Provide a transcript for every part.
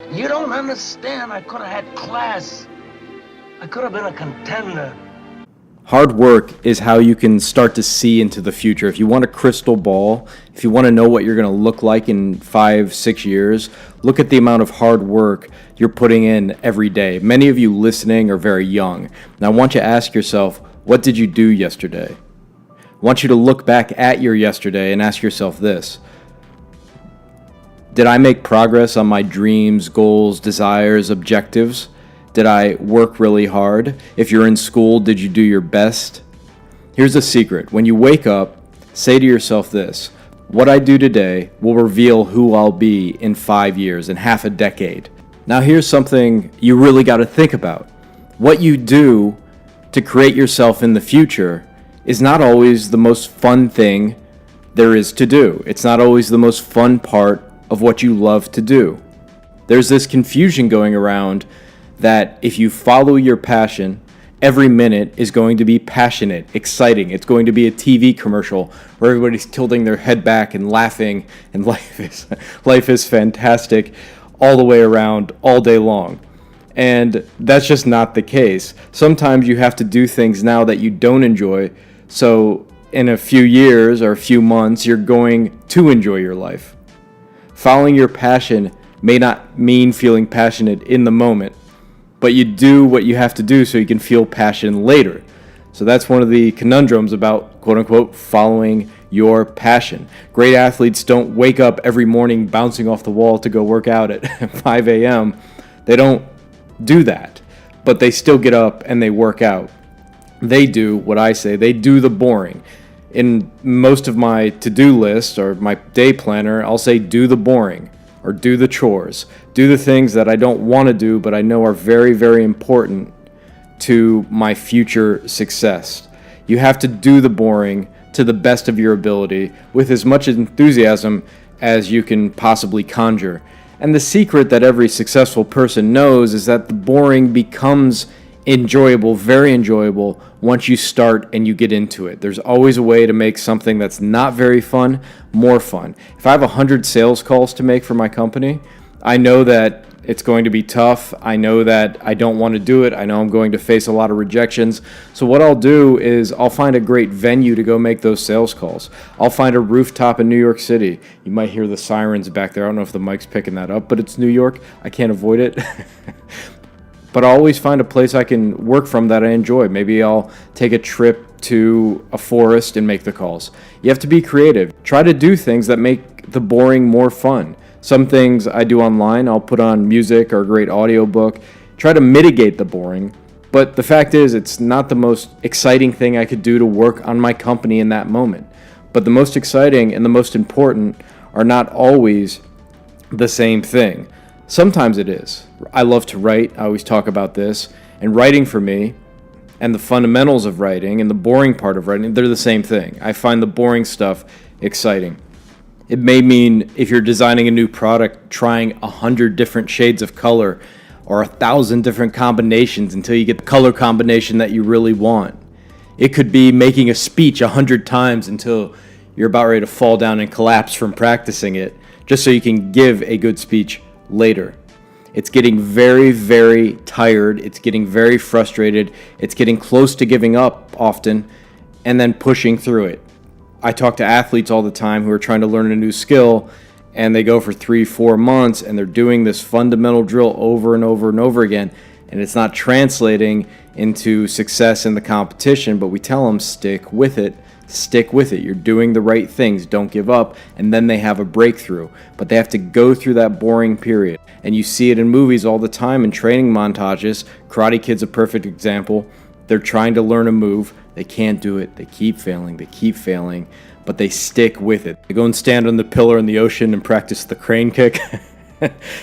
You don't understand. I could have had class. I could have been a contender. Hard work is how you can start to see into the future. If you want a crystal ball, if you want to know what you're going to look like in 5, 6 years, look at the amount of hard work you're putting in every day. Many of you listening are very young. Now, I want you to ask yourself, what did you do yesterday? I want you to look back at your yesterday and ask yourself this. Did I make progress on my dreams, goals, desires, objectives? Did I work really hard? If you're in school, did you do your best? Here's the secret. When you wake up, say to yourself this: what I do today will reveal who I'll be in 5 years, in half a decade. Now here's something you really got to think about. What you do to create yourself in the future is not always the most fun thing there is to do. It's not always the most fun part of what you love to do. There's this confusion going around that if you follow your passion, every minute is going to be passionate, exciting. It's going to be a TV commercial where everybody's tilting their head back and laughing, and life is fantastic all the way around, all day long. And that's just not the case. Sometimes you have to do things now that you don't enjoy, so in a few years or a few months, you're going to enjoy your life. Following your passion may not mean feeling passionate in the moment, but you do what you have to do so you can feel passion later. So that's one of the conundrums about, quote unquote, following your passion. Great athletes don't wake up every morning bouncing off the wall to go work out at 5 a.m. They don't do that, but they still get up and they work out. They do what I say, they do the boring. In most of my to-do list or my day planner, I'll say do the boring, or do the chores. Do the things that I don't want to do, but I know are very, very important to my future success. You have to do the boring to the best of your ability with as much enthusiasm as you can possibly conjure. And the secret that every successful person knows is that the boring becomes enjoyable, very enjoyable, once you start and you get into it. There's always a way to make something that's not very fun more fun. If I have 100 sales calls to make for my company, I know that it's going to be tough. I know that I don't want to do it. I know I'm going to face a lot of rejections. So what I'll do is I'll find a great venue to go make those sales calls. I'll find a rooftop in New York City. You might hear the sirens back there. I don't know if the mic's picking that up, but it's New York. I can't avoid it. But I'll always find a place I can work from that I enjoy. Maybe I'll take a trip to a forest and make the calls. You have to be creative. Try to do things that make the boring more fun. Some things I do online, I'll put on music or a great audiobook. Try to mitigate the boring. But the fact is, it's not the most exciting thing I could do to work on my company in that moment. But the most exciting and the most important are not always the same thing. Sometimes it is. I love to write. I always talk about this. And writing for me, and the fundamentals of writing, and the boring part of writing, they're the same thing. I find the boring stuff exciting. It may mean if you're designing a new product, trying 100 different shades of color or 1,000 different combinations until you get the color combination that you really want. It could be making a speech 100 times until you're about ready to fall down and collapse from practicing it, just so you can give a good speech later. It's getting very, very tired. It's getting very frustrated. It's getting close to giving up often and then pushing through it. I talk to athletes all the time who are trying to learn a new skill, and they go for 3-4 months and they're doing this fundamental drill over and over and over again, and it's not translating into success in the competition, but we tell them stick with it. Stick with it. You're doing the right things. Don't give up. And then they have a breakthrough. But they have to go through that boring period. And you see it in movies all the time in training montages. Karate Kid's a perfect example. They're trying to learn a move. They can't do it. They keep failing. They keep failing. But they stick with it. They go and stand on the pillar in the ocean and practice the crane kick.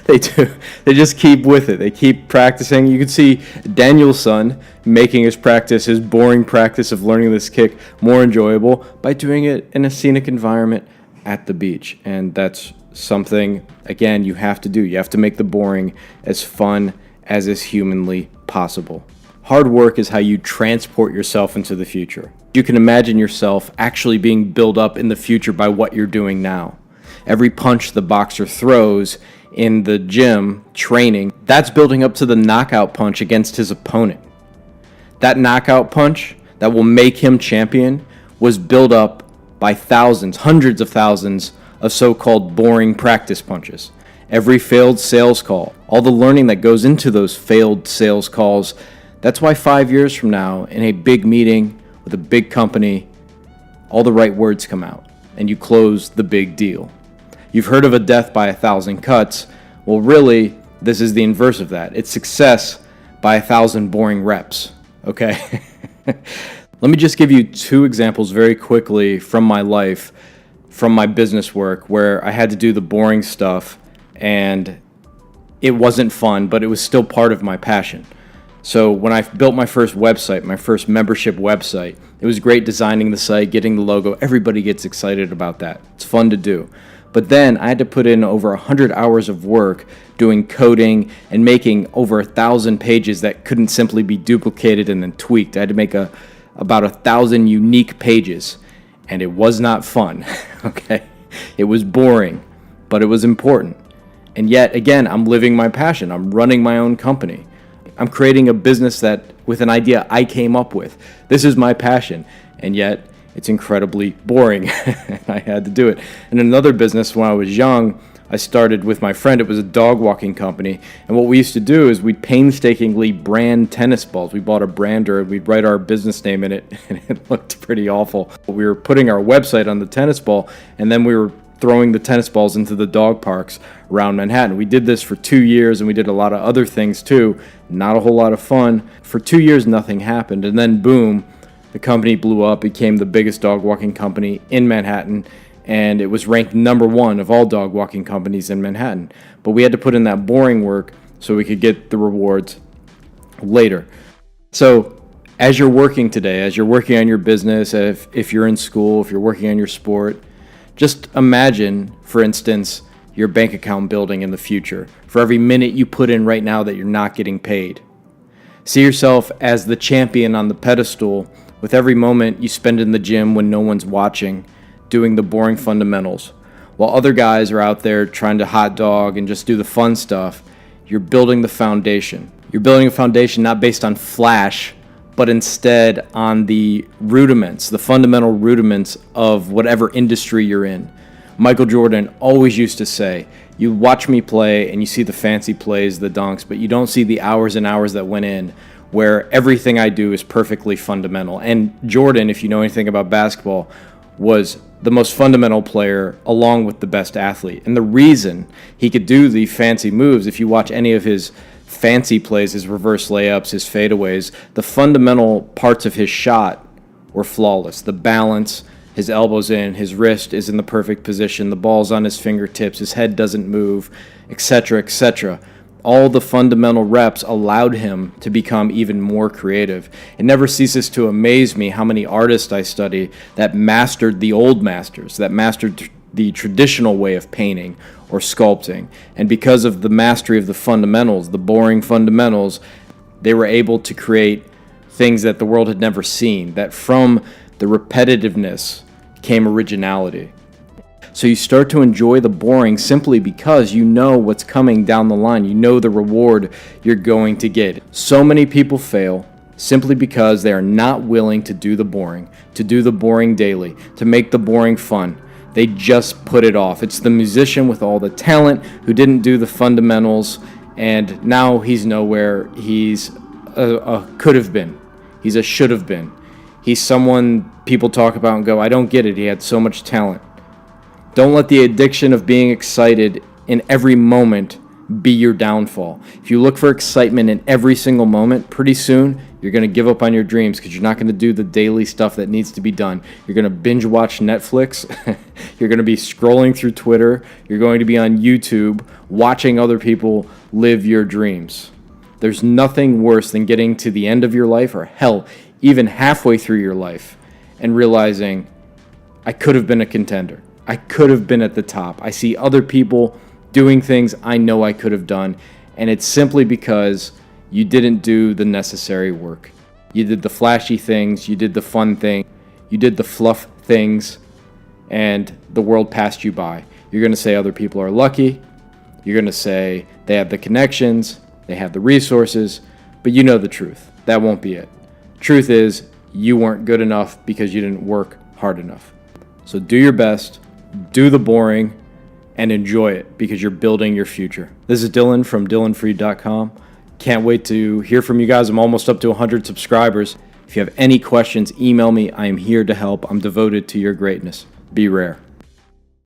They do. They just keep with it. They keep practicing. You can see Danielson making his practice, his boring practice of learning this kick, more enjoyable by doing it in a scenic environment at the beach. And that's something, again, you have to do. You have to make the boring as fun as is humanly possible. Hard work is how you transport yourself into the future. You can imagine yourself actually being built up in the future by what you're doing now. Every punch the boxer throws in the gym training, that's building up to the knockout punch against his opponent. That knockout punch that will make him champion was built up by thousands, hundreds of thousands of so-called boring practice punches. Every failed sales call, all the learning that goes into those failed sales calls, that's why 5 years from now, in a big meeting with a big company, all the right words come out and you close the big deal. You've heard of a death by 1,000 cuts. Well, really, this is the inverse of that. It's success by 1,000 boring reps, okay? Let me just give you 2 examples very quickly from my life, from my business work, where I had to do the boring stuff and it wasn't fun, but it was still part of my passion. So when I built my first website, my first membership website, it was great designing the site, getting the logo. Everybody gets excited about that. It's fun to do. But then I had to put in over 100 hours of work doing coding and making over 1,000 pages that couldn't simply be duplicated and then tweaked. I had to make about 1,000 unique pages, and it was not fun, okay? It was boring, but it was important. And yet, again, I'm living my passion. I'm running my own company. I'm creating a business that, with an idea I came up with. This is my passion, and yet it's incredibly boring. I had to do it. In another business, when I was young, I started with my friend. It was a dog walking company, and what we used to do is we'd painstakingly brand tennis balls. We bought a brander, and we'd write our business name in it, and it looked pretty awful. We were putting our website on the tennis ball, and then we were throwing the tennis balls into the dog parks around Manhattan. We did this for 2 years, and we did a lot of other things too. Not a whole lot of fun. For 2 years, nothing happened, and then boom, the company blew up, became the biggest dog walking company in Manhattan, and it was ranked number 1 of all dog walking companies in Manhattan. But we had to put in that boring work so we could get the rewards later. So as you're working today, as you're working on your business, if you're in school, if you're working on your sport, just imagine, for instance, your bank account building in the future for every minute you put in right now that you're not getting paid. See yourself as the champion on the pedestal with every moment you spend in the gym when no one's watching, doing the boring fundamentals. While other guys are out there trying to hot dog and just do the fun stuff, you're building the foundation. You're building a foundation not based on flash, but instead on the rudiments, the fundamental rudiments of whatever industry you're in. Michael Jordan always used to say, you watch me play and you see the fancy plays, the dunks, but you don't see the hours and hours that went in where everything I do is perfectly fundamental. And Jordan, if you know anything about basketball, was the most fundamental player along with the best athlete. And the reason he could do the fancy moves, if you watch any of his fancy plays, his reverse layups, his fadeaways, the fundamental parts of his shot were flawless. The balance, his elbows in, his wrist is in the perfect position, the ball's on his fingertips, his head doesn't move, etc., etc. All the fundamental reps allowed him to become even more creative. It never ceases to amaze me how many artists I study that mastered the old masters, that mastered the traditional way of painting or sculpting. And because of the mastery of the fundamentals, the boring fundamentals, they were able to create things that the world had never seen, that from the repetitiveness came originality. So you start to enjoy the boring simply because you know what's coming down the line. You know the reward you're going to get. So many people fail simply because they are not willing to do the boring daily, to make the boring fun. They just put it off. It's the musician with all the talent who didn't do the fundamentals, and now he's nowhere. He's a could have been. He's a should have been. He's someone people talk about and go, I don't get it. He had so much talent. Don't let the addiction of being excited in every moment be your downfall. If you look for excitement in every single moment, pretty soon you're going to give up on your dreams because you're not going to do the daily stuff that needs to be done. You're going to binge watch Netflix. You're going to be scrolling through Twitter. You're going to be on YouTube watching other people live your dreams. There's nothing worse than getting to the end of your life, or hell, even halfway through your life, and realizing I could have been a contender. I could have been at the top. I see other people doing things I know I could have done, and it's simply because you didn't do the necessary work. You did the flashy things, you did the fun thing, you did the fluff things, and the world passed you by. You're going to say other people are lucky, You're going to say they have the connections, they have the resources, but you know the truth. That won't be it. Truth is, you weren't good enough because you didn't work hard enough. So do your best, do the boring, and enjoy it because you're building your future. This is Dylan from DylanFreed.com. Can't wait to hear from you guys. I'm almost up to 100 subscribers. If you have any questions, email me. I am here to help. I'm devoted to your greatness. Be rare.